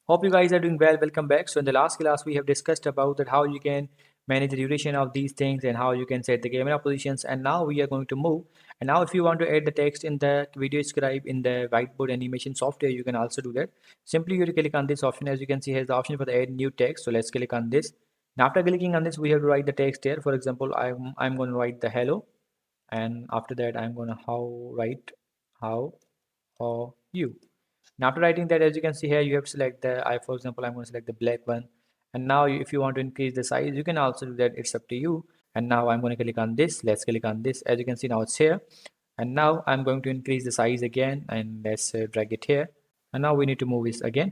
Hope you guys are doing well. Welcome back. So in the last class, we have discussed about that how you can manage the duration of these things and how you can set the camera positions. And now we are going to move. And now if you want to add the text in the VideoScribe in the whiteboard animation software, you can also do that. Simply you click on this option. As you can see, here's the option for the add new text. So let's click on this. Now after clicking on this, we have to write the text here. For example, I'm going to write the hello, and after that I'm going to how are you. Now after writing that, as you can see here, you have to select for example, I'm going to select the black one. And now if you want to increase the size, you can also do that. It's up to you. And now I'm going to click on this. Let's click on this. As you can see, now it's here. And now I'm going to increase the size again, and let's drag it here. And now we need to move this again.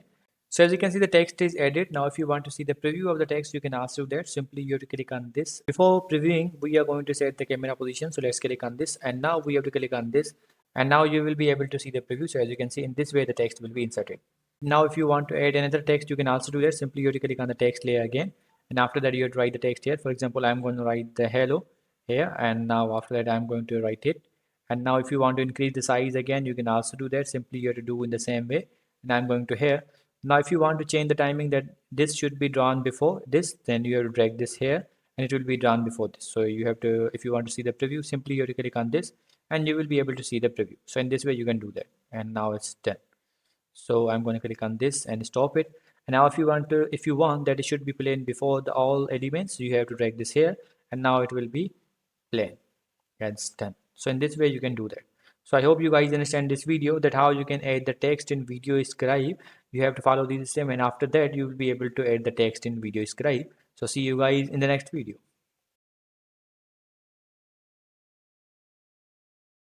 So as you can see, the text is added. Now if you want to see the preview of the text, you can also do that. Simply you have to click on this. Before previewing, we are going to set the camera position. So let's click on this, and now we have to click on this, and now you will be able to see the preview. So as you can see, in this way the text will be inserted. Now if you want to add another text, you can also do that. Simply you have to click on the text layer again, and after that you have to write the text here. For example, I'm going to write the hello here, and now after that I'm going to write it. And now if you want to increase the size again, you can also do that. Simply you have to do in the same way, and I'm going to here. Now if you want to change the timing that this should be drawn before this, then you have to drag this here, and it will be drawn before this. So you have to, if you want to see the preview, simply you have to click on this, and you will be able to see the preview. So in this way you can do that. And now it's done. So I'm going to click on this and stop it. And now if you want that it should be plain before the all elements, you have to drag this here, and now it will be plain. That's done. So in this way you can do that. So I hope you guys understand this video, that how you can add the text in VideoScribe. You have to follow these steps, and after that you will be able to add the text in VideoScribe. So see you guys in the next video.